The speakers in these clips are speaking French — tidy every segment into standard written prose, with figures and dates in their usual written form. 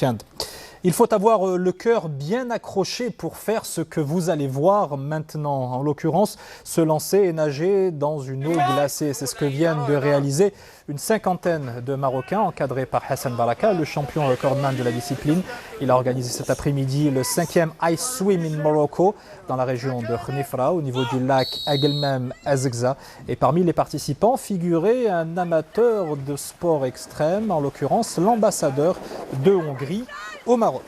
week-end. Il faut avoir le cœur bien accroché pour faire ce que vous allez voir maintenant. En l'occurrence, se lancer et nager dans une eau glacée. C'est ce que viennent de réaliser une cinquantaine de Marocains encadrés par Hassan Baraka, le champion recordman de la discipline. Il a organisé cet après-midi le 5e Ice Swim in Morocco dans la région de Khnifra au niveau du lac Agelmem Azegza. Et parmi les participants figurait un amateur de sport extrême, en l'occurrence l'ambassadeur de Hongrie au Maroc.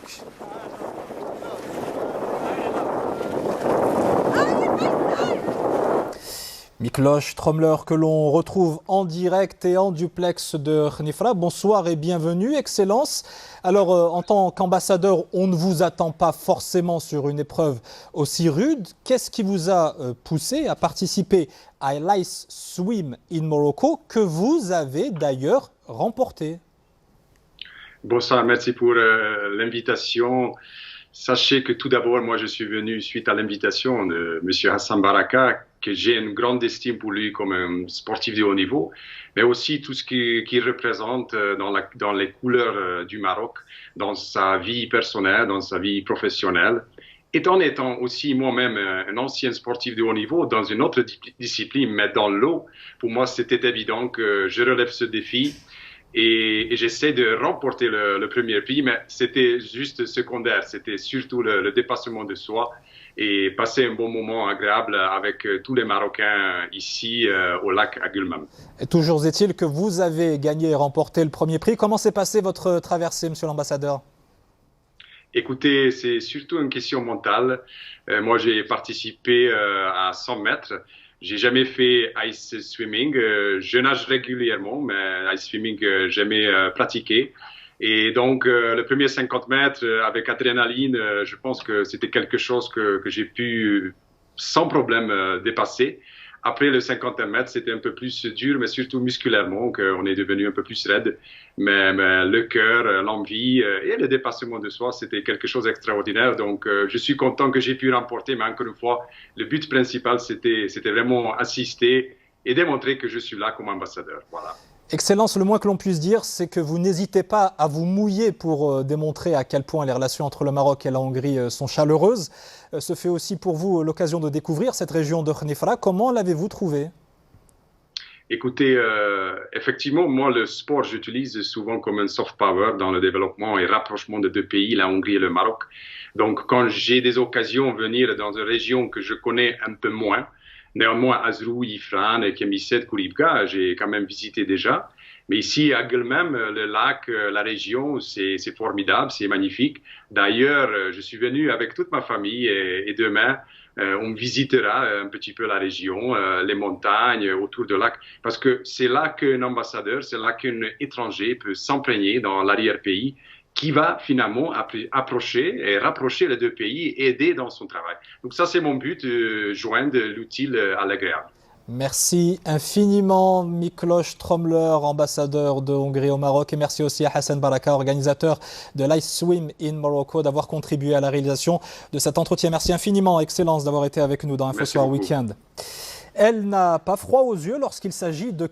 Mikloš Tromler que l'on retrouve en direct et en duplex de Khnifra. Bonsoir et bienvenue, Excellence. Alors, en tant qu'ambassadeur, on ne vous attend pas forcément sur une épreuve aussi rude. Qu'est-ce qui vous a poussé à participer à l'Ice Swim in Morocco, que vous avez d'ailleurs remporté? Bonsoir, merci pour l'invitation. Sachez que tout d'abord, moi, je suis venu suite à l'invitation de M. Hassan Baraka, que j'ai une grande estime pour lui comme un sportif de haut niveau, mais aussi tout ce qu'il représente dans les couleurs du Maroc, dans sa vie personnelle, dans sa vie professionnelle. Et en étant aussi moi-même un ancien sportif de haut niveau dans une autre discipline, mais dans l'eau, pour moi, c'était évident que je relève ce défi. Et j'essaie de remporter le premier prix, mais c'était juste secondaire. C'était surtout le dépassement de soi et passer un bon moment agréable avec tous les Marocains ici au lac Agelmem. Et toujours est-il que vous avez gagné et remporté le premier prix. Comment s'est passée votre traversée, monsieur l'ambassadeur? Écoutez, c'est surtout une question mentale. Moi, j'ai participé à 100 mètres. J'ai jamais fait ice swimming. Je nage régulièrement, mais ice swimming, jamais pratiqué. Et donc, le premier 50 mètres avec adrénaline, je pense que c'était quelque chose que j'ai pu sans problème dépasser. Après le 51 mètres, c'était un peu plus dur, mais surtout musculairement, qu'on est devenu un peu plus raide. Mais le cœur, l'envie et le dépassement de soi, c'était quelque chose d'extraordinaire. Donc, je suis content que j'ai pu remporter, mais encore une fois, le but principal, c'était vraiment assister et démontrer que je suis là comme ambassadeur. Voilà. Excellence, le moins que l'on puisse dire, c'est que vous n'hésitez pas à vous mouiller pour démontrer à quel point les relations entre le Maroc et la Hongrie sont chaleureuses. Ce fait aussi pour vous l'occasion de découvrir cette région de Khnifra. Comment l'avez-vous trouvée? Écoutez, effectivement, moi, le sport, j'utilise souvent comme un soft power dans le développement et rapprochement de deux pays, la Hongrie et le Maroc. Donc, quand j'ai des occasions de venir dans une région que je connais un peu moins, néanmoins, Azrou, Ifrane, Kemiset, Kouribga, j'ai quand même visité déjà. Mais ici, à Agelmem, le lac, la région, c'est formidable, c'est magnifique. D'ailleurs, je suis venu avec toute ma famille et demain, on visitera un petit peu la région, les montagnes autour du lac, parce que c'est là qu'un ambassadeur, c'est là qu'un étranger peut s'imprégner dans l'arrière-pays, qui va finalement approcher et rapprocher les deux pays et aider dans son travail. Donc ça, c'est mon but, joindre l'utile à l'agréable. Merci infiniment Mikloš Tromler, ambassadeur de Hongrie au Maroc, et merci aussi à Hassan Baraka, organisateur de l'Ice Swim in Morocco, d'avoir contribué à la réalisation de cet entretien. Merci infiniment, Excellence, d'avoir été avec nous dans InfoSoir Weekend. Elle n'a pas froid aux yeux lorsqu'il s'agit de